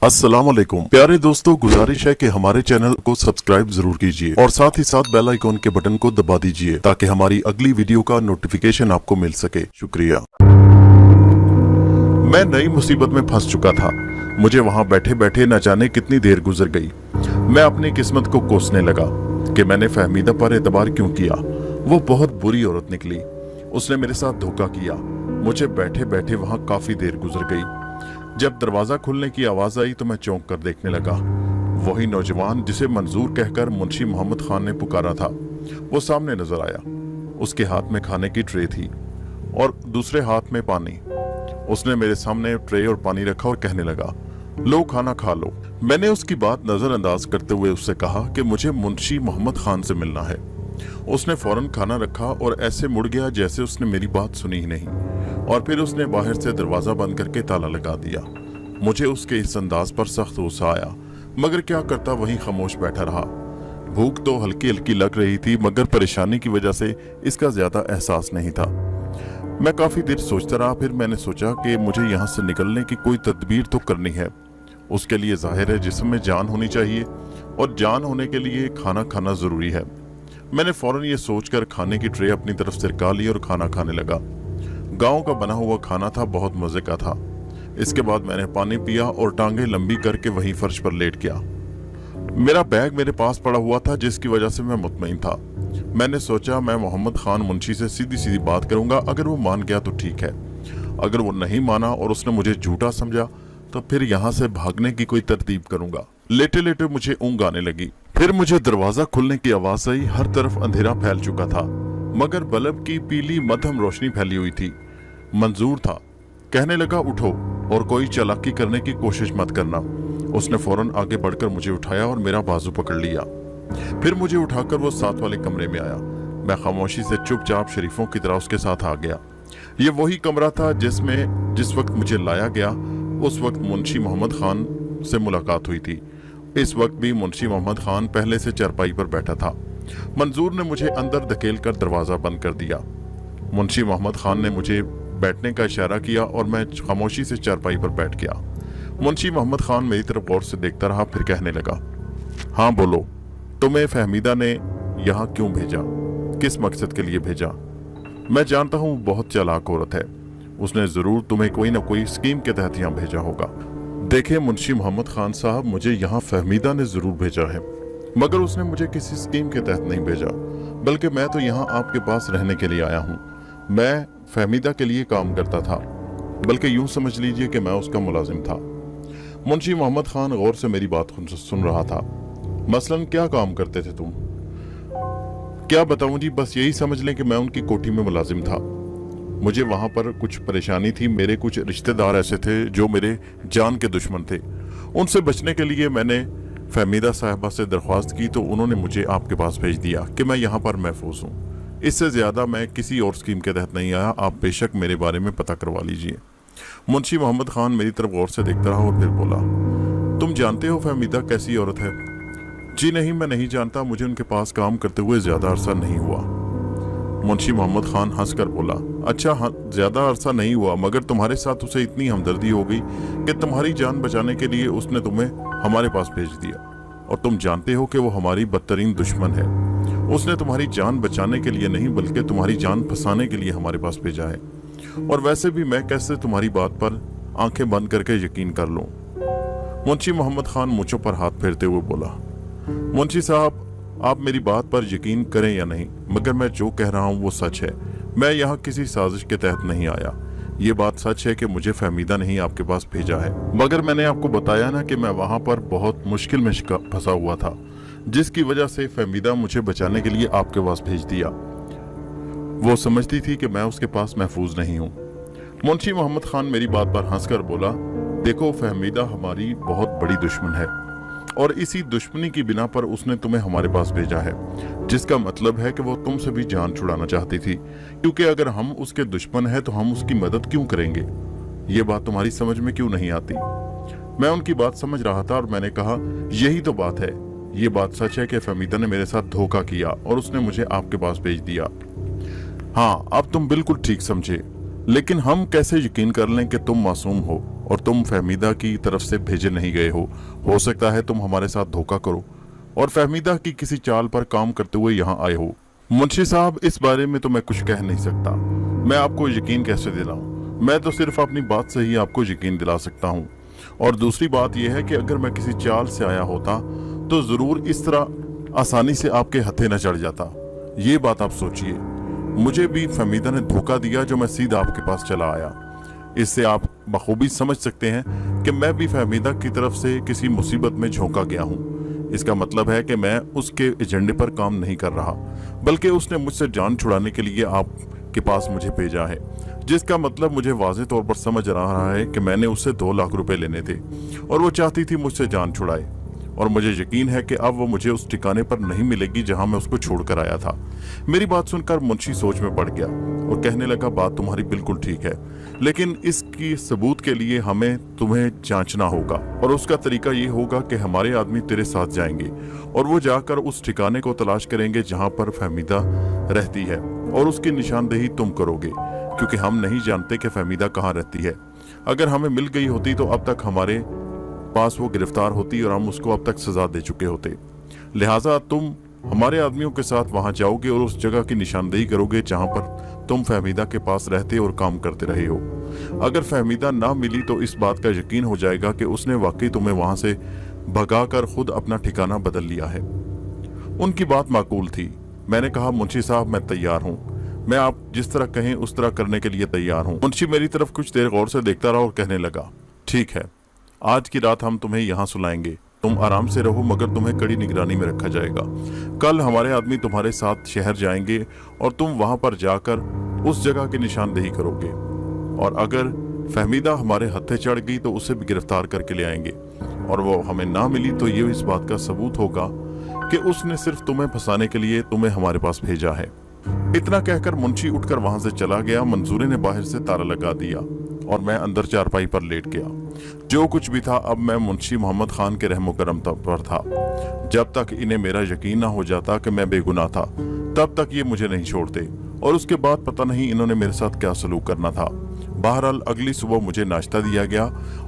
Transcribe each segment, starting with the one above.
अस्सलाम वालेकुम प्यारे दोस्तों, गुजारिश है कि हमारे चैनल को सब्सक्राइब जरूर कीजिए और साथ ही साथ बेल आइकॉन के बटन को दबा दीजिए ताकि हमारी अगली वीडियो का नोटिफिकेशन आपको मिल सके। शुक्रिया। मैं नई मुसीबत में फंस चुका था। मुझे वहां बैठे बैठे न जाने कितनी देर गुजर गई। मैं अपनी किस्मत को कोसने लगा कि मैंने फहमीदा पर एतबार क्यों किया। वो बहुत बुरी औरत निकली। उसने मेरे साथ धोखा किया। मुझे बैठे बैठे वहां काफी देर गुजर गई। जब दरवाजा खुलने की आवाज आई तो मैं चौंक कर देखने लगा। वही नौजवान जिसे मंजूर कहकर मुंशी मोहम्मद खान ने पुकारा था, वो सामने नजर आया। उसके हाथ में खाने की ट्रे थी और दूसरे हाथ में पानी। उसने मेरे सामने ट्रे और पानी रखा और कहने लगा, लो खाना खा लो। मैंने उसकी बात नजरअंदाज करते हुए उससे कहा कि मुझे मुंशी मोहम्मद खान से मिलना है। उसने फौरन खाना रखा और ऐसे मुड़ गया जैसे उसने मेरी बात सुनी ही नहीं, और फिर उसने बाहर से दरवाजा बंद करके ताला लगा दिया। मुझे उसके इस अंदाज पर सख्त गुस्सा आया, मगर क्या करता वहीं खामोश बैठा रहा। भूख तो हल्की हल्की लग रही थी, मगर परेशानी की वजह से इसका ज्यादा एहसास नहीं था। मैं काफी देर सोचता रहा। फिर मैंने सोचा कि मुझे यहाँ से निकलने की कोई तदबीर तो करनी है। उसके लिए जाहिर है जिस्म में जान होनी चाहिए, और जान होने के लिए खाना खाना जरूरी है। मैंने फौरन ये सोचकर खाने की ट्रे अपनी तरफ सरका ली और खाना खाने लगा। गांव का बना हुआ खाना था, बहुत मजे का था। इसके बाद मैंने पानी पिया और टांगे लंबी करके वहीं फर्श पर लेट गया। मेरा बैग मेरे पास पड़ा हुआ था, जिसकी वजह से मैं मुतमईन था। मैंने सोचा मैं मोहम्मद खान मुंशी से सीधी सीधी बात करूंगा। अगर वो मान गया तो ठीक है, अगर वो नहीं माना और उसने मुझे झूठा समझा तो फिर यहाँ से भागने की कोई तरतीब करूंगा। लेटे लेटे मुझे ऊँघ आने लगी। फिर मुझे दरवाजा खुलने की आवाज आई। हर तरफ अंधेरा फैल चुका था, मगर बल्ब की पीली मध्यम रोशनी फैली हुई थी। मंजूर था। कहने लगा, उठो और कोई चालाकी करने की कोशिश मत करना। उसने फौरन आगे बढ़कर मुझे उठाया और मेरा बाजू पकड़ लिया। फिर मुझे उठाकर वो साथ वाले कमरे में आया। मैं खामोशी से चुपचाप शरीफों की तरह उसके साथ आ गया। ये वही कमरा था जिसमें जिस वक्त मुझे लाया गया उस वक्त मुंशी मोहम्मद खान से मुलाकात हुई थी। इस वक्त भी मुंशी मोहम्मद खान पहले से चारपाई पर बैठा था। मंजूर ने मुझे अंदर धकेल कर दरवाजा बंद कर दिया। मुंशी मोहम्मद खान ने मुझे बैठने का इशारा किया और मैं खामोशी से चारपाई पर बैठ गया। मुंशी मोहम्मद खान मेरी तरफ गौर से देखता रहा, फिर कहने लगा, हाँ बोलो, तुम्हें फहमीदा ने यहाँ क्यों भेजा? किस मकसद के लिए भेजा? मैं जानता हूँ बहुत चालाक औरत है। उसने जरूर तुम्हें कोई ना कोई स्कीम के तहत यहाँ भेजा होगा। देखे मुंशी मोहम्मद खान साहब, मुझे यहाँ फहमीदा ने जरूर भेजा है, मगर उसने मुझे किसी स्कीम के तहत नहीं भेजा, बल्कि मैं तो यहाँ आपके पास रहने के लिए आया हूँ। मैं फहमीदा के लिए काम करता था, बल्कि यूं समझ लीजिए कि मैं उसका मुलाजिम था। मुंशी मोहम्मद खान गौर से मेरी बात सुन रहा था। मसलन क्या काम करते थे तुम? क्या बताऊं जी, बस यही समझ लें कि मैं उनकी कोठी में मुलाजिम था। मुझे वहां पर कुछ परेशानी थी। मेरे कुछ रिश्तेदार ऐसे थे जो मेरे जान के दुश्मन थे। उनसे बचने के लिए मैंने फहमीदा साहिबा से दरख्वास्त की, तो उन्होंने मुझे आपके पास भेज दिया कि मैं यहाँ पर महफूज हूँ। इससे ज्यादा मैं किसी और स्कीम के तहत नहीं आया। आप बेशक मेरे बारे में पता करवा लीजिए। मुंशी मोहम्मद खान मेरी तरफ गौर से देखता रहा और फिर बोला, तुम जानते हो फहमीदा कैसी औरत है? जी नहीं, मैं नहीं जानता। मुझे उनके पास काम करते हुए ज्यादा अरसा नहीं हुआ। मुंशी मोहम्मद खान हंसकर बोला, अच्छा हाँ, ज्यादा अरसा नहीं हुआ, मगर तुम्हारे साथ उसे इतनी हमदर्दी हो गई कि तुम्हारी जान बचाने के लिए उसने तुम्हें हमारे पास भेज दिया। और तुम जानते हो कि वो हमारी बदतरीन दुश्मन है। उसने तुम्हारी जान बचाने के लिए नहीं, बल्कि तुम्हारी जान फंसाने के लिए हमारे पास भेजा है। और वैसे भी मैं कैसे तुम्हारी बात पर आंखें बंद करके यकीन कर लूं? मुंशी मोहम्मद खान मुझों पर हाथ फेरते हुए बोला, मुंशी साहब, आप मेरी बात पर यकीन करें या नहीं, मगर मैं जो कह रहा हूं वो सच है। मैं यहाँ किसी साजिश के तहत नहीं आया। ये बात सच है कि मुझे फहमीदा ने ही आपके पास भेजा है, मगर मैंने आपको बताया ना कि मैं वहां पर बहुत मुश्किल में फंसा हुआ था, जिसकी वजह से फहमीदा मुझे बचाने के लिए आपके पास भेज दिया। वो समझती थी कि मैं उसके पास महफूज नहीं हूँ। मुंशी मोहम्मद खान मेरी बात पर हंसकर बोला, देखो फहमीदा हमारी बहुत बड़ी दुश्मन है, और इसी दुश्मनी की बिना पर उसने तुम्हें हमारे पास भेजा है, जिसका मतलब है कि वो तुमसे भी जान छुड़ाना चाहती थी, क्योंकि अगर हम उसके दुश्मन हैं तो हम उसकी मदद क्यों करेंगे? ये बात तुम्हारी समझ में क्यों नहीं आती? मैं उनकी बात समझ रहा था और मैंने कहा, यही तो बात है। ये बात सच है कि फहमीदा ने मेरे साथ धोखा किया और उसने मुझे आपके पास भेज दिया। हाँ, अब तुम बिल्कुल ठीक समझे, लेकिन हम कैसे यकीन कर लें कि तुम मासूम हो और तुम फहमीदा की तरफ से भेजे नहीं गए हो सकता है तुम हमारे साथ धोखा करो और फहमीदा की किसी चाल पर काम करते हुए यहाँ आए हो। मुंशी साहब, इस बारे में तो मैं कुछ कह नहीं सकता। मैं आपको यकीन कैसे दिलाऊं? मैं तो सिर्फ अपनी बात से ही आपको यकीन दिला सकता हूँ। और दूसरी बात यह है कि अगर मैं किसी चाल से आया होता तो जरूर इस तरह आसानी से आपके हथे न चढ़ जाता। ये बात आप सोचिए, मुझे भी फहमीदा ने धोखा दिया जो मैं सीधा आपके पास चला आया। इससे आप बखूबी समझ सकते हैं कि मैं भी फहमीदा की तरफ से किसी मुसीबत में झोंका गया हूँ। इसका मतलब है कि मैं उसके एजेंडे पर काम नहीं कर रहा, बल्कि उसने मुझसे जान छुड़ाने के लिए आपके पास मुझे भेजा है, जिसका मतलब मुझे वाज़ेह तौर पर समझ आ रहा है कि मैंने उससे 2 लाख रुपए लेने थे और वो चाहती थी मुझसे जान छुड़ाए। और मुझे यकीन है कि अब वो मुझे उस ठिकाने पर नहीं मिलेगी जहां मैं उसको छोड़कर आया था। मेरी बात सुनकर मुंशी सोच में पड़ गया और कहने लगा, बात तुम्हारी बिल्कुल ठीक है, लेकिन इसकी सबूत के लिए हमें तुम्हें जांचना होगा और उसका तरीका ये होगा कि हमारे आदमी तेरे साथ जाएंगे और वो जाकर उस ठिकाने को तलाश करेंगे जहां पर फहमीदा रहती है और उसकी निशानदेही तुम करोगे, क्योंकि हम नहीं जानते कि फहमीदा कहाँ रहती है। अगर हमें मिल गई होती तो अब तक हमारे पास वो गिरफ्तार होती और हम उसको अब तक सजा दे चुके होते। लिहाजा तुम हमारे आदमियों के साथ वहां जाओगे और उस जगह की निशानदेही करोगे जहां पर तुम फहमीदा के पास रहते और काम करते रहे हो। अगर फहमीदा ना मिली तो इस बात का यकीन हो जाएगा कि उसने वाकई तुम्हें वहां से भगाकर खुद अपना ठिकाना बदल लिया है। उनकी बात माकूल थी। मैंने कहा, मुंशी साहब, मैं तैयार हूँ। मैं आप जिस तरह कहें उस तरह करने के लिए तैयार हूँ। मुंशी मेरी तरफ कुछ देर गौर से देखता रहा और कहने लगा, ठीक है, आज की रात हम तुम्हें यहाँ सुलाएंगे। तुम आराम से रहो, मगर तुम्हें कड़ी निगरानी में रखा जाएगा। कल हमारे आदमी तुम्हारे साथ शहर जाएंगे और तुम वहां पर जाकर उस जगह की निशानदेही करोगे और अगर फहमीदा हमारे हत्थे चढ़ गई तो उसे भी गिरफ्तार करके ले आएंगे और वो हमें ना मिली तो ये इस बात का सबूत होगा कि उसने सिर्फ तुम्हें फंसाने के लिए तुम्हें हमारे पास भेजा है। इतना कहकर मुंशी उठकर वहां से चला गया। मंजूरी ने बाहर से ताला लगा दिया और मैं अंदर चारपाई पर लेट गया। जो कुछ भी था, अब मैं मुंशी मोहम्मद खान के रहमो करम पर था। जब तक इन्हें मेरा यकीन ना हो जाता कि मैं बेगुनाह था, तब तक ये मुझे नहीं छोड़ते और उसके बाद पता नहीं इन्होंने मेरे साथ क्या सलूक करना था। बहरहाल अगली सुबह मुझे नाश्ता दिया गया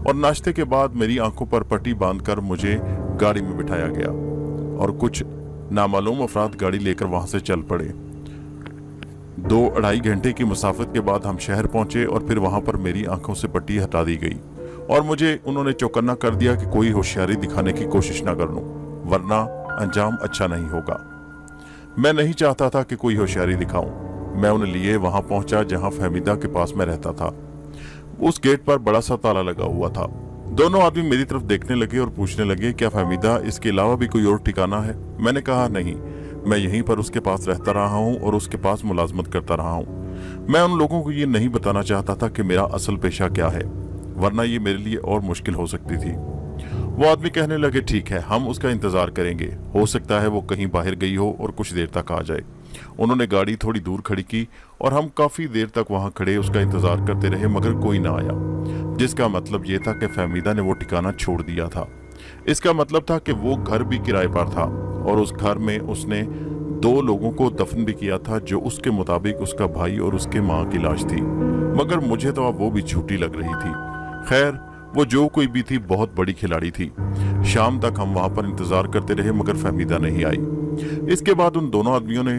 और नाश्ते के बाद मेरी आंखों पर पट्टी बांधकर मुझे गाड़ी में बिठाया गया और कुछ नामालूम अफराद गाड़ी लेकर वहां से चल पड़े। 2-2.5 घंटे की मुसाफत के बाद हम शहर पहुंचे और फिर वहां पर मेरी आंखों से पट्टी हटा दी गई और मुझे उन्होंने चौकन्ना कर दिया कि कोई होशियारी दिखाने की कोशिश ना कर लूं, वरना अंजाम अच्छा नहीं होगा। मैं नहीं चाहता था कि कोई होशियारी दिखाऊं। मैं उन्हें लिए वहां पहुंचा जहां फहमीदा के पास मैं रहता था। उस गेट पर बड़ा सा ताला लगा हुआ था। दोनों आदमी मेरी तरफ देखने लगे और पूछने लगे, क्या फहमीदा इसके अलावा भी कोई और ठिकाना है? मैंने कहा, नहीं, मैं यहीं पर उसके पास रहता रहा हूं और उसके पास मुलाजमत करता रहा हूं। मैं उन लोगों को ये नहीं बताना चाहता था कि मेरा असल पेशा क्या है, वरना ये मेरे लिए और मुश्किल हो सकती थी। वो आदमी कहने लगे, ठीक है, हम उसका इंतजार करेंगे, हो सकता है वो कहीं बाहर गई हो और कुछ देर तक आ जाए। उन्होंने गाड़ी थोड़ी दूर खड़ी की और हम काफी देर तक वहां खड़े उसका इंतजार करते रहे, मगर कोई ना आया, जिसका मतलब ये था कि फहमीदा ने वो ठिकाना छोड़ दिया था। इसका मतलब था कि वो घर भी किराए पर था और उस घर में उसने 2 लोगों को दफन भी किया था, जो उसके मुताबिक उसका भाई और उसके माँ की लाश थी, मगर मुझे तो अब वो भी झूठी लग रही थी। खैर, वो जो कोई भी थी, बहुत बड़ी खिलाड़ी थी। शाम तक हम वहां पर इंतजार करते रहे, मगर फहमीदा नहीं आई। इसके बाद उन दोनों आदमियों ने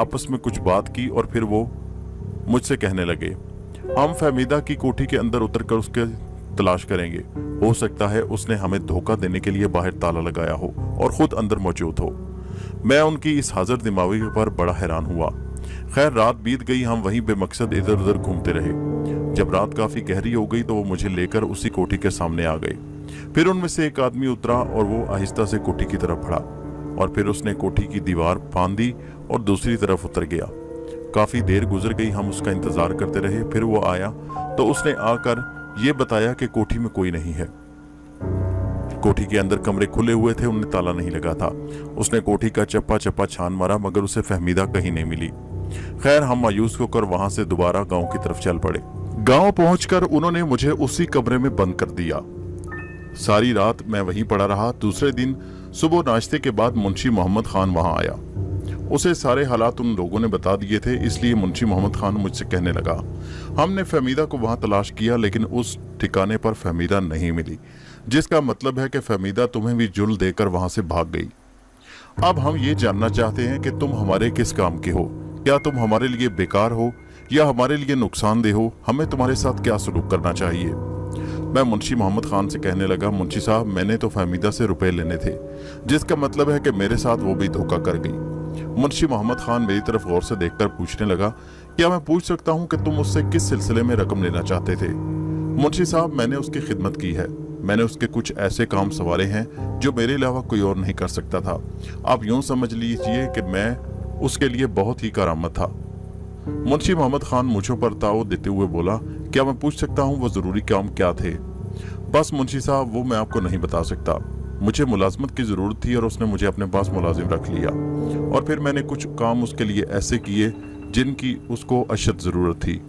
आपस में कुछ बात की और फिर वो मुझसे कहने लगे, हम फहमीदा की कोठी के अंदर उतरकर उसके तलाश करेंगे। हो सकता है उसने हमें धोखा देने के लिए बाहर ताला लगाया हो और खुद अंदर मौजूद हो। मैं उनकी इस हाजिर दिमागी पर बड़ा हैरान हुआ। खैर, रात बीत गई। हम वहीं बेमकसद इधर उधर घूमते रहे। जब रात काफी गहरी हो गई तो वो मुझे लेकर उसी कोठी के सामने आ गए। फिर उनमें से एक आदमी उतरा और वो आहिस्ता से कोठी की तरफ बढ़ा और फिर उसने कोठी की दीवार फांद दी और दूसरी तरफ उतर गया। काफी देर गुजर गई, हम उसका इंतजार करते रहे। फिर वो आया तो उसने आकर ये बताया कि कोठी में कोई नहीं है। कोठी के अंदर कमरे खुले हुए थे, उन्हें ताला नहीं लगा था। उसने कोठी का चप्पा चप्पा छान मारा, मगर उसे फहमीदा कहीं नहीं मिली। खैर, हम मायूस होकर वहां से दोबारा गांव की तरफ चल पड़े। गांव पहुंचकर उन्होंने मुझे उसी कमरे में बंद कर दिया। सारी रात मैं वहीं पड़ा रहा। दूसरे दिन सुबह नाश्ते के बाद मुंशी मोहम्मद खान वहां आया। उसे सारे हालात उन लोगों ने बता दिए थे, इसलिए मुंशी मोहम्मद खान मुझसे कहने लगा, हमने फहमीदा को वहां तलाश किया लेकिन उस ठिकाने पर फहमीदा नहीं मिली, जिसका मतलब है कि फहमीदा तुम्हें भी जुल देकर वहां से भाग गई। अब हम ये जानना चाहते हैं कि तुम हमारे किस काम के हो, क्या तुम हमारे लिए बेकार हो या हमारे लिए नुकसानदेह हो, हमें तुम्हारे साथ क्या सलूक करना चाहिए। मैं मुंशी मोहम्मद खान से कहने लगा, मुंशी साहब मैंने तो फहमीदा से रुपए लेने थे, जिसका मतलब है कि मेरे साथ वो भी धोखा कर गई। मुंशी मोहम्मद खान मेरी तरफ गौर से देखकर पूछने लगा, क्या मैं पूछ सकता हूँ कि तुम उससे किस सिलसिले में रकम लेना चाहते थे। मुंशी साहब मैंने उसकी खिदमत की है, मैंने उसके कुछ ऐसे काम सवारे हैं जो मेरे अलावा कोई और नहीं कर सकता था। आप यूं समझ लीजिए कि मैं उसके लिए बहुत ही करामत था। मुंशी मोहम्मद खान मुझों पर ताव देते हुए बोला, क्या मैं पूछ सकता हूँ वो जरूरी काम क्या थे। बस मुंशी साहब वो मैं आपको नहीं बता सकता, मुझे मुलाजमत की जरूरत थी और उसने मुझे अपने पास मुलाजिम रख लिया और फिर मैंने कुछ काम उसके लिए ऐसे किए जिनकी उसको अशद जरूरत थी,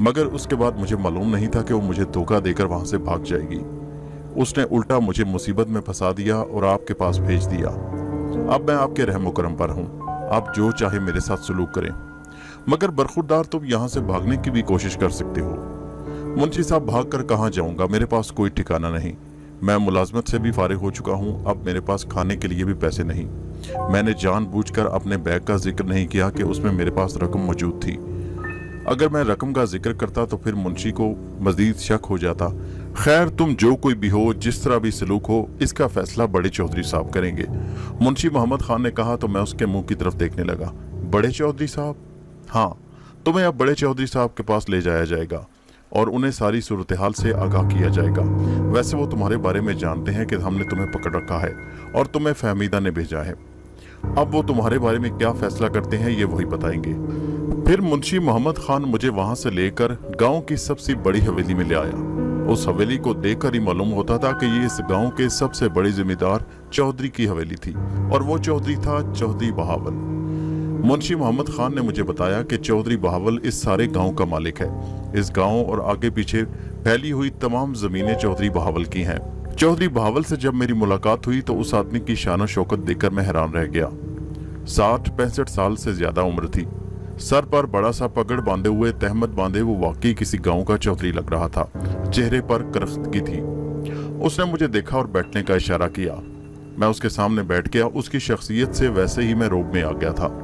मगर उसके बाद मुझे मालूम नहीं था कि वो मुझे धोखा देकर वहां से भाग जाएगी। उसने उल्टा मुझे मुसीबत में फंसा दिया और आपके पास भेज दिया। अब मैं आपके रहम करम पर हूँ, आप जो चाहे मेरे साथ सलूक करें, मगर बरखुरदार तुम यहाँ से भागने की भी कोशिश कर सकते हो। मुंशी साहब भाग कर कहाँ जाऊंगा, मेरे पास कोई ठिकाना नहीं, मैं मुलाजमत से भी फारिग हो चुका हूँ, अब मेरे पास खाने के लिए भी पैसे नहीं। मैंने जानबूझकर अपने बैग का जिक्र नहीं किया कि उसमें मेरे पास रकम मौजूद थी, अगर मैं रकम का जिक्र करता तो फिर मुंशी को मजीद शक हो जाता। खैर तुम जो कोई भी हो, जिस तरह भी सलूक हो, इसका फैसला बड़े चौधरी साहब करेंगे। मुंशी मोहम्मद खान ने कहा तो मैं उसके मुंह की तरफ देखने लगा। बड़े चौधरी साहब? हाँ, तुम्हें अब बड़े चौधरी साहब के पास ले जाया जाएगा और उन्हें सारी सूरत हाल से आगाह किया जाएगा। वैसे वो तुम्हारे बारे में जानते हैं कि हमने तुम्हें पकड़ रखा है और तुम्हें फहमीदा ने भेजा है। अब वो तुम्हारे बारे में क्या फैसला करते हैं ये वही बताएंगे। फिर मुंशी मोहम्मद खान मुझे वहां से लेकर गांव की सबसे बड़ी हवेली में ले आया। उस हवेली को देखकर ही मालूम होता था कि ये इस गांव के सबसे बड़े जिम्मेदार चौधरी की हवेली थी और वो चौधरी था चौधरी बहावल। मुंशी मोहम्मद खान ने मुझे बताया कि चौधरी बहावल इस सारे गांव का मालिक है। इस गांव और आगे पीछे फैली हुई तमाम जमीनें चौधरी बहावल की हैं। चौधरी बहावल से जब मेरी मुलाकात हुई तो उस आदमी की शान और शौकत देखकर मैं हैरान रह गया। 60-65 साल से ज्यादा उम्र थी, सर पर बड़ा सा पगड़ बांधे हुए, तहमत बांधे, वो वाकई किसी गांव का चौधरी लग रहा था। चेहरे पर करख्तगी थी। उसने मुझे देखा और बैठने का इशारा किया। मैं उसके सामने बैठ गया। उसकी शख्सियत से वैसे ही मैं रोब में आ गया था।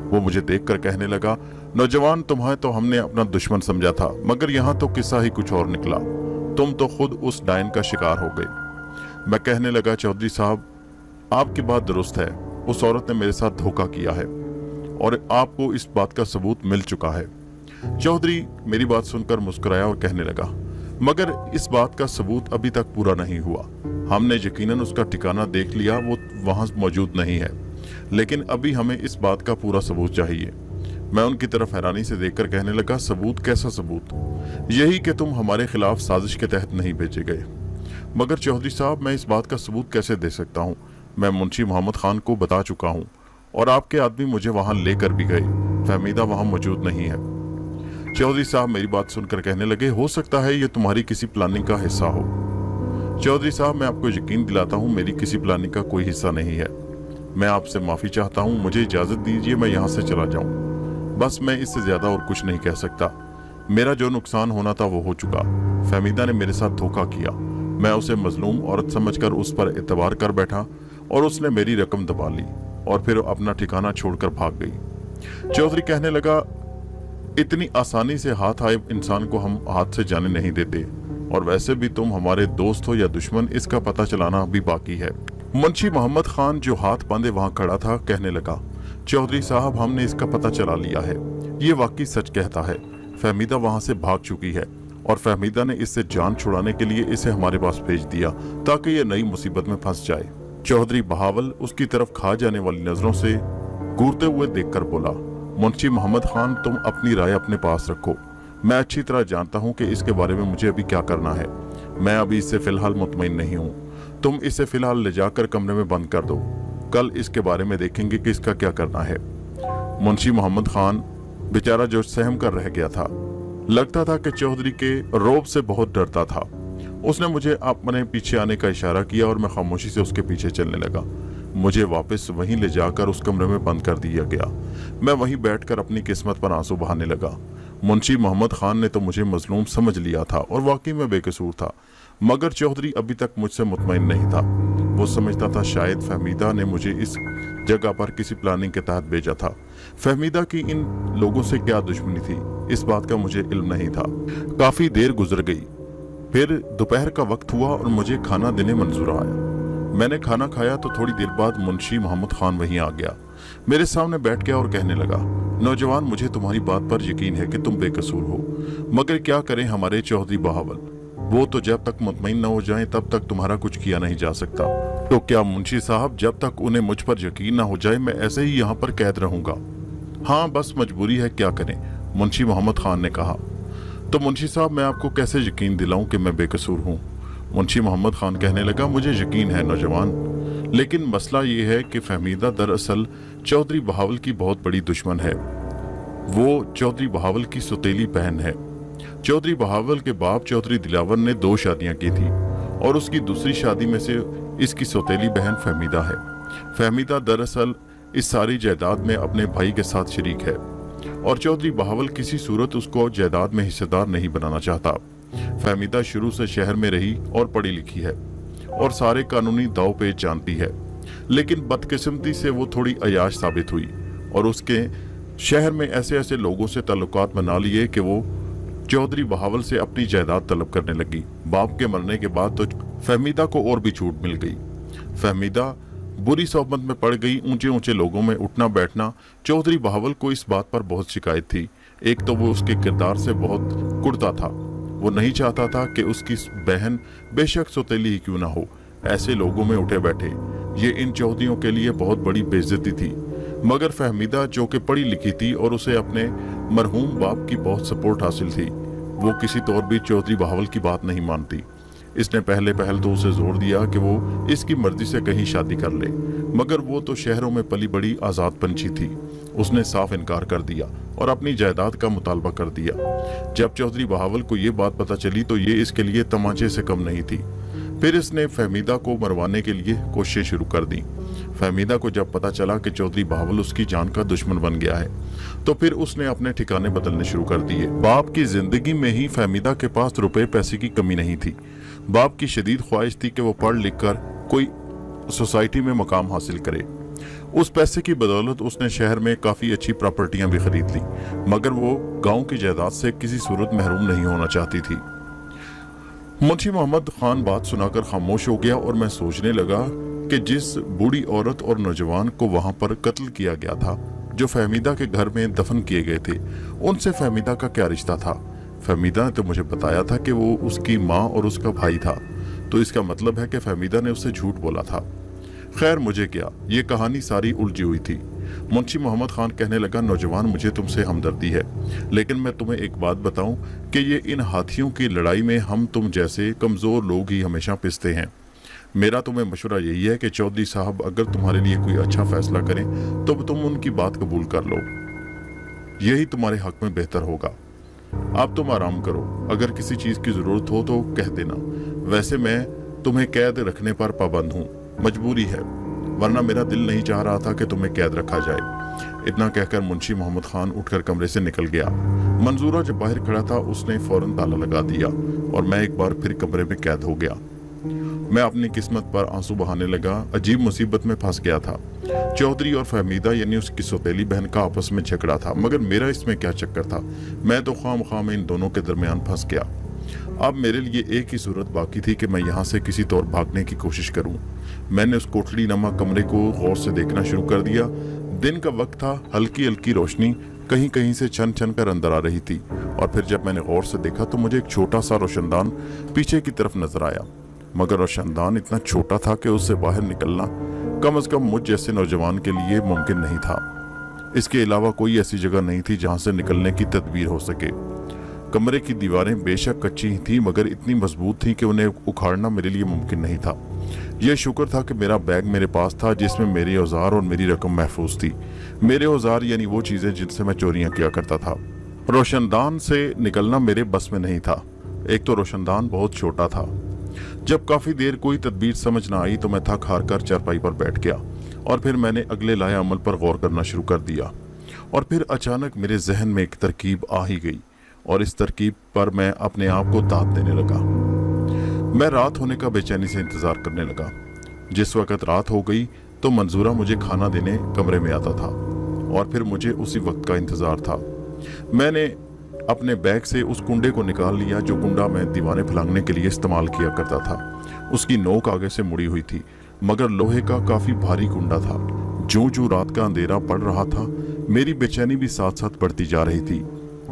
वो मुझे देखकर कहने लगा, नौजवान तुम्हें तो हमने अपना दुश्मन समझा था, मगर यहाँ तो किस्सा ही कुछ और निकला। तुम तो खुद उस डायन का शिकार हो गए। मैं कहने लगा, चौधरी साहब आपकी बात दुरुस्त है, उस औरत ने मेरे साथ धोखा किया है और आपको इस बात का सबूत मिल चुका है। चौधरी मेरी बात सुनकर मुस्कुराया और कहने लगा, मगर इस बात का सबूत अभी तक पूरा नहीं हुआ। हमने यकीनन उसका ठिकाना देख लिया, वो वहां मौजूद नहीं है, लेकिन अभी हमें इस बात का पूरा सबूत चाहिए। मैं उनकी तरफ हैरानी से देखकर कहने लगा, सबूत? कैसा सबूत? यही कि तुम हमारे खिलाफ साजिश के तहत नहीं भेजे गए। मगर चौधरी साहब मैं इस बात का सबूत कैसे दे सकता हूँ? मैं मुंशी मोहम्मद खान को बता चुका हूँ और आपके आदमी मुझे वहां लेकर भी गए। फहमीदा वहां मौजूद नहीं है। चौधरी साहब मेरी बात सुनकर कहने लगे, हो सकता है ये तुम्हारी किसी प्लानिंग का हिस्सा हो। चौधरी साहब मैं आपको यकीन दिलाता हूँ मेरी किसी प्लानिंग का कोई हिस्सा नहीं है। मैं आपसे माफी चाहता हूँ, मुझे इजाजत दीजिए मैं यहाँ से चला जाऊँ। बस मैं इससे ज्यादा और कुछ नहीं कह सकता। मेरा जो नुकसान होना था वो हो चुका। फहमीदा ने मेरे साथ धोखा किया। मैं उसे मजलूम औरत समझकर उस पर एतबार कर बैठा और उसने मेरी रकम दबा ली और फिर अपना ठिकाना छोड़कर भाग गई। चौधरी कहने लगा, इतनी आसानी से हाथ आए इंसान को हम हाथ से जाने नहीं देते, और वैसे भी तुम हमारे दोस्त हो या दुश्मन, इसका पता चलाना भी बाकी है। मुंशी मोहम्मद खान जो हाथ बांधे वहां खड़ा था कहने लगा, चौधरी साहब हमने इसका पता चला लिया है। ये वाकई सच कहता है, फहमीदा वहां से भाग चुकी है और फहमीदा ने इससे जान छुड़ाने के लिए इसे हमारे पास भेज दिया ताकि ये नई मुसीबत में फंस जाए। चौधरी बहावल उसकी तरफ खा जाने वाली नजरों से घूरते हुए देखकर बोला, मुंशी मोहम्मद खान तुम अपनी राय अपने पास रखो। मैं अच्छी तरह जानता हूँ कि इसके बारे में मुझे अभी क्या करना है। मैं अभी इससे फिलहाल मुतमईन नहीं हूँ। तुम इसे फिलहाल ले जाकर कमरे में बंद कर दो, कल इसके बारे में देखेंगे कि इसका क्या करना है। मुंशी मोहम्मद खान बेचारा जो सहम कर रह गया था, लगता था कि चौधरी के रौब से बहुत डरता था। उसने मुझे अपने पीछे आने का इशारा किया और मैं खामोशी से उसके पीछे चलने लगा। मुझे वापस वहीं ले जाकर उस कमरे में बंद कर दिया गया। मैं वहीं बैठकर अपनी किस्मत पर आंसू बहाने लगा। मुंशी मोहम्मद खान ने तो मुझे मजलूम समझ लिया था और वाकई में बेकसूर था, मगर चौधरी अभी तक मुझसे मुतमईन नहीं था। वो समझता था शायद फहमीदा ने मुझे इस जगह पर किसी प्लानिंग के तहत भेजा था। फहमीदा की इन लोगों से क्या दुश्मनी थी, इस बात का मुझे इल्म नहीं था। काफी देर गुजर गई, फिर दोपहर का वक्त हुआ और मुझे खाना देने मंजूर आया। मैंने खाना खाया तो थोड़ी देर बाद मुंशी मोहम्मद खान वहीं आ गया, मेरे सामने बैठ गया और कहने लगा, नौजवान, मुझे तुम्हारी बात पर यकीन है कि तुम बेकसूर हो, मगर क्या करें हमारे चौधरी बहावल, वो तो जब तक मुतमईन न हो जाएं तब तक तुम्हारा कुछ किया नहीं जा सकता। तो क्या मुंशी साहब, जब तक उन्हें मुझ पर यकीन न हो जाए मैं ऐसे ही यहाँ पर कैद रहूंगा? हाँ, बस मजबूरी है, क्या करें, मुंशी मोहम्मद खान ने कहा। तो मुंशी साहब, मैं आपको कैसे यकीन दिलाऊं कि मैं बेकसूर हूँ? मुंशी मोहम्मद खान कहने लगा, मुझे यकीन है नौजवान, लेकिन मसला ये है कि फहमीदा दरअसल चौधरी बहावल की बहुत बड़ी दुश्मन है। वो चौधरी बहावल की सौतेली बहन है। चौधरी बहावल के बाप चौधरी दिलावर ने 2 शादियां की थी और उसकी दूसरी शादी में से इसकी सौतेली बहन फहमीदा है। फहमीदा दरअसल इस सारी जायदाद में अपने भाई के साथ शरीक है और चौधरी बहावल किसी सूरत उसको जायदाद में हिस्सेदार नहीं बनाना चाहता। फहमीदा शुरू से शहर में रही और पढ़ी लिखी है और सारे कानूनी दाव पेच जानती है, लेकिन बदकिस्मती से वो थोड़ी अयाश साबित हुई और उसके शहर में ऐसे ऐसे लोगों से ताल्लुकात बना लिए कि वो चौधरी बहावल से अपनी जायदाद तलब करने लगी। बाप के मरने के बाद तो फहमीदा को और भी छूट मिल गई। फहमीदा बुरी सोबत में पड़ गई। ऊंचे ऊंचे लोगों में उठना बैठना। चौधरी बहावल को इस बात पर बहुत शिकायत थी। एक तो वो उसके किरदार से बहुत कुड़ता था। वो नहीं चाहता था कि उसकी बहन बेशक सौतेली ही क्यों ना हो ऐसे लोगों में उठे बैठे। ये इन चौधरियों के लिए बहुत बड़ी बेइज्जती थी। मगर फहमीदा जो कि पढ़ी लिखी थी और उसे अपने मरहूम बाप की बहुत सपोर्ट हासिल थी, वो किसी तौर भी चौधरी बहावल की बात नहीं मानती। इसने पहले तो उसे जोर दिया कि वो इसकी मर्जी से कहीं शादी कर ले, मगर वो तो शहरों में पली बड़ी आज़ाद पंछी थी। उसने साफ इनकार कर दिया और अपनी जायदाद का मुतालबा कर दिया। जब चौधरी बहावल को ये बात पता चली तो ये इसके लिए तमाचे से कम नहीं थी। फिर इसने फहमीदा को मरवाने के लिए कोशिशें शुरू कर दी। फहमीदा को जब पता चला कि चौधरी बहावल उसकी जान का दुश्मन बन गया है तो फिर उसने अपने ठिकाने बदलने शुरू कर दिए। बाप की जिंदगी में ही फहमीदा के पास रुपए पैसे की कमी नहीं थी। बाप की शदीद ख्वाहिश थी कि वो पढ़ लिख कर कोई सोसाइटी में मकाम हासिल करे। उस पैसे की बदौलत उसने शहर में काफी अच्छी प्रॉपर्टियां भी खरीद ली, मगर वो गांव की जायदाद से किसी सूरत महरूम नहीं होना चाहती थी। मुंशी मोहम्मद खान बात सुनाकर खामोश हो गया और मैं सोचने लगा कि जिस बूढ़ी औरत और नौजवान को वहां पर कत्ल किया गया था, जो फहमीदा के घर में दफन किए गए थे, उनसे फहमीदा का क्या रिश्ता था। फहमीदा ने तो मुझे बताया था कि वो उसकी माँ और उसका भाई था, तो इसका मतलब है कि फहमीदा ने उससे झूठ बोला था। खैर मुझे क्या, ये कहानी सारी उलझी हुई थी। मुंशी मोहम्मद खान कहने लगा, नौजवान, मुझे तुमसे हमदर्दी है, लेकिन मैं तुम्हें एक बात बताऊं कि ये इन हाथियों की लड़ाई में हम तुम जैसे कमजोर लोग ही हमेशा पिसते हैं। मेरा तुम्हें मशवरा यही है कि चौधरी साहब अगर तुम्हारे लिए कोई अच्छा फैसला करें तो तुम उनकी बात कबूल कर लो, यही तुम्हारे हक में बेहतर होगा। अब तुम आराम करो, अगर किसी चीज की जरूरत हो तो कह देना। वैसे मैं तुम्हें कैद रखने पर पाबंद हूँ, मजबूरी है, वरना मेरा दिल नहीं चाह रहा था कि तुम्हें कैद रखा जाए। इतना कहकर मुंशी मोहम्मद खान उठकर कमरे से निकल गया। मंजूरा जब बाहर खड़ा था उसने फौरन ताला लगा दिया और मैं एक बार फिर कमरे में कैद हो गया। मैं अपनी किस्मत पर आंसू बहाने लगा। अजीब मुसीबत में फंस गया था। चौधरी और फहमीदा यानी उसकी सौतेली बहन का आपस में झगड़ा था, मगर मेरा इसमें क्या चक्कर था। मैं तो खाम में इन दोनों के दरमियान फंस गया। अब मेरे लिए एक ही सूरत बाकी थी कि मैं यहाँ से किसी तौर भागने की कोशिश करूं। मैंने उस कोठड़ी नमा कमरे को गौर से देखना शुरू कर दिया। दिन का वक्त था, हल्की हल्की रोशनी कहीं कहीं से छन छन कर अंदर आ रही थी और फिर जब मैंने गौर से देखा तो मुझे एक छोटा सा रोशनदान पीछे की तरफ नजर आया, मगर रोशनदान इतना छोटा था कि उससे बाहर निकलना कम से कम मुझ जैसे नौजवान के लिए मुमकिन नहीं था। इसके अलावा कोई ऐसी जगह नहीं थी जहां से निकलने की तदबीर हो सके। कमरे की दीवारें बेशक कच्ची थी मगर इतनी मजबूत थी कि उन्हें उखाड़ना मेरे लिए मुमकिन नहीं था। यह शुक्र था कि मेरा बैग मेरे पास था जिसमें मेरे औजार और मेरी रकम महफूज थी। मेरे औजार यानी वो चीजें जिनसे मैं चोरियां किया करता था। रोशनदान से निकलना मेरे बस में नहीं था। एक तो रोशनदान बहुत छोटा था। जब काफी देर कोई तदबीर समझ न आई तो मैं थक हार कर चारपाई पर बैठ गया। और फिर मैंने अगले लाए अमल पर गौर करना शुरू कर दिया। और फिर अचानक मेरे जहन में एक तरकीब आ ही गई और इस तरकीब पर मैं अपने आप को दाद देने लगा। मैं रात होने का बेचैनी से इंतज़ार करने लगा। जिस वक्त रात हो गई तो मंजूरा मुझे खाना देने कमरे में आता था और फिर मुझे उसी वक्त का इंतज़ार था। मैंने अपने बैग से उस कुंडे को निकाल लिया जो कुंडा मैं दीवारें फैलाने के लिए इस्तेमाल किया करता था। उसकी नोक आगे से मुड़ी हुई थी मगर लोहे का काफ़ी भारी कुंडा था। ज्यों ज्यों रात का अंधेरा पड़ रहा था मेरी बेचैनी भी साथ साथ बढ़ती जा रही थी।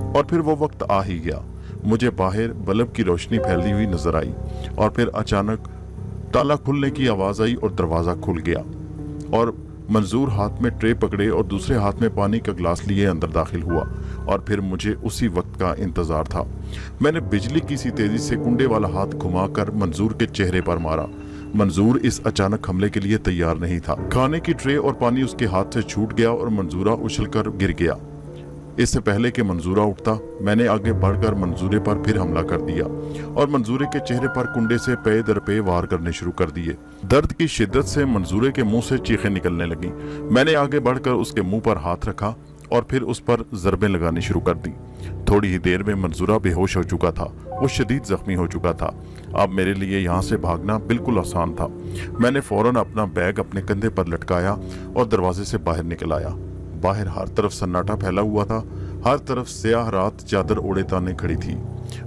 और फिर वो वक्त आ ही गया। मुझे बाहर बल्ब की रोशनी फैलती हुई नजर आई और फिर अचानक ताला खुलने की आवाज़ आई और दरवाज़ा खुल गया और मंजूर हाथ में ट्रे पकड़े और दूसरे हाथ में पानी का गिलास लिए अंदर दाखिल हुआ। और फिर मुझे उसी वक्त का इंतज़ार था। मैंने बिजली की सी तेज़ी से कुंडे वाला हाथ घुमाकर मंजूर के चेहरे पर मारा। मंजूर इस अचानक हमले के लिए तैयार नहीं था। खाने की ट्रे और पानी उसके हाथ से छूट गया और मंजूरा उछलकर गिर गया। इससे पहले कि मंजूरा उठता मैंने आगे बढ़कर मंजूरे पर फिर हमला कर दिया और मंजूरे के चेहरे पर कुंडे से पे दर पे वार करने शुरू कर दिए। दर्द की शिद्दत से मंजूरे के मुंह से चीखें निकलने लगी। मैंने आगे बढ़कर उसके मुंह पर हाथ रखा और फिर उस पर ज़रबें लगानी शुरू कर दी। थोड़ी ही देर में मंजूरा बेहोश हो चुका था। वो शदीद जख्मी हो चुका था। अब मेरे लिए यहाँ से भागना बिल्कुल आसान था। मैंने फौरन अपना बैग अपने कंधे पर लटकाया और दरवाजे से बाहर निकल आया। बाहर हर तरफ सन्नाटा फैला हुआ था। हर तरफ स्याह रात चादर ओढ़े ताने खड़ी थी।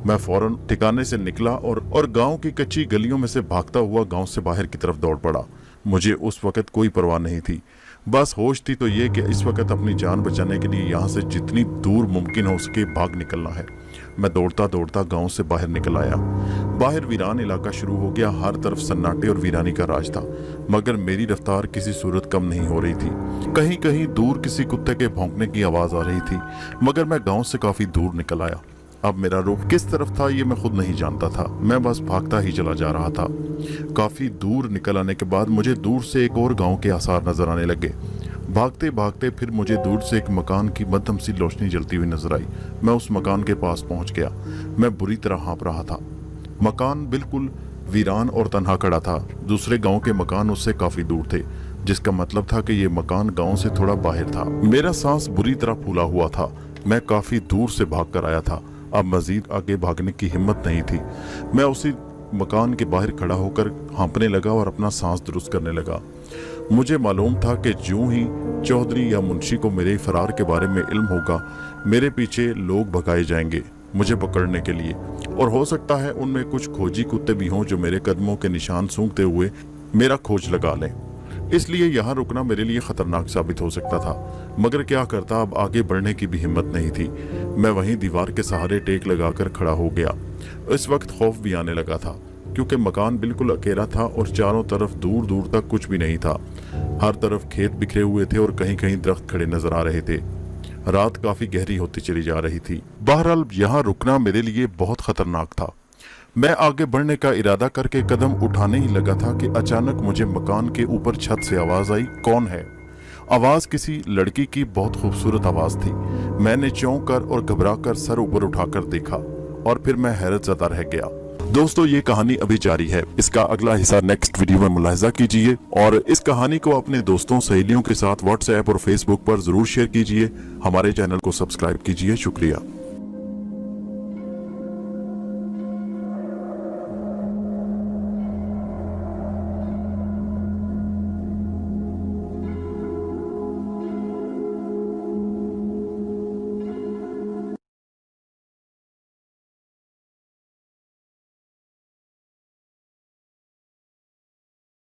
मैं फौरन ठिकाने से निकला और गांव की कच्ची गलियों में से भागता हुआ गांव से बाहर की तरफ दौड़ पड़ा। मुझे उस वक्त कोई परवाह नहीं थी। बस होश थी तो ये कि इस वक्त अपनी जान बचाने के लिए यहाँ से जितनी दूर मुमकिन हो सके भाग निकलना है। मैं दौड़ता दौड़ता गांव से बाहर निकल आया। बाहर वीरान इलाका शुरू हो गया। हर तरफ सन्नाटे और वीरानी का राज था मगर मेरी रफ्तार किसी सूरत कम नहीं हो रही थी। कहीं कहीं दूर किसी कुत्ते के भौंकने की आवाज आ रही थी मगर मैं गांव से काफी दूर निकल आया। अब मेरा रुख किस तरफ था ये मैं खुद नहीं जानता था। मैं बस भागता ही चला जा रहा था। काफी दूर निकल आने के बाद मुझे दूर से एक और गांव के आसार नजर आने लगे। भागते भागते फिर मुझे दूर से एक मकान की मध्यम सी रोशनी जलती हुई नजर आई। मैं उस मकान के पास पहुंच गया। मैं बुरी तरह हाँप रहा था। मकान बिल्कुल वीरान और तन्हा खड़ा था। दूसरे गांव के मकान उससे काफी दूर थे जिसका मतलब था कि ये मकान गांव से थोड़ा बाहर था। मेरा सांस बुरी तरह फूला हुआ था। मैं काफी दूर से भाग कर आया था। अब मजीद आगे भागने की हिम्मत नहीं थी। मैं उसी मकान के बाहर खड़ा होकर हाँपने लगा और अपना सांस दुरुस्त करने लगा। मुझे मालूम था कि ज्यों ही चौधरी या मुंशी को मेरे फरार के बारे में इल्म होगा मेरे पीछे लोग भगाए जाएंगे मुझे पकड़ने के लिए और हो सकता है उनमें कुछ खोजी कुत्ते भी हों जो मेरे कदमों के निशान सूंघते हुए मेरा खोज लगा लें। इसलिए यहाँ रुकना मेरे लिए खतरनाक साबित हो सकता था मगर क्या करता, अब आगे बढ़ने की भी हिम्मत नहीं थी। मैं वहीं दीवार के सहारे टेक लगाकर खड़ा हो गया। इस वक्त खौफ भी आने लगा था क्योंकि मकान बिल्कुल अकेला था और चारों तरफ दूर दूर तक कुछ भी नहीं था। हर तरफ खेत बिखरे हुए थे और कहीं कहीं दरख्त खड़े नजर आ रहे थे। रात काफी गहरी होती चली जा रही थी। बहरहाल यहाँ रुकना मेरे लिए बहुत खतरनाक था। मैं आगे बढ़ने का इरादा करके कदम उठाने ही लगा था कि अचानक मुझे मकान के ऊपर छत से आवाज आई, कौन है? आवाज किसी लड़की की बहुत खूबसूरत आवाज थी। मैंने चौंक कर और घबरा कर सर ऊपर उठाकर देखा और फिर मैं हैरत ज़दा रह गया। दोस्तों ये कहानी अभी जारी है। इसका अगला हिस्सा नेक्स्ट वीडियो में मुलाहिजा कीजिए और इस कहानी को अपने दोस्तों सहेलियों के साथ व्हाट्सएप और फेसबुक पर जरूर शेयर कीजिए। हमारे चैनल को सब्सक्राइब कीजिए। शुक्रिया।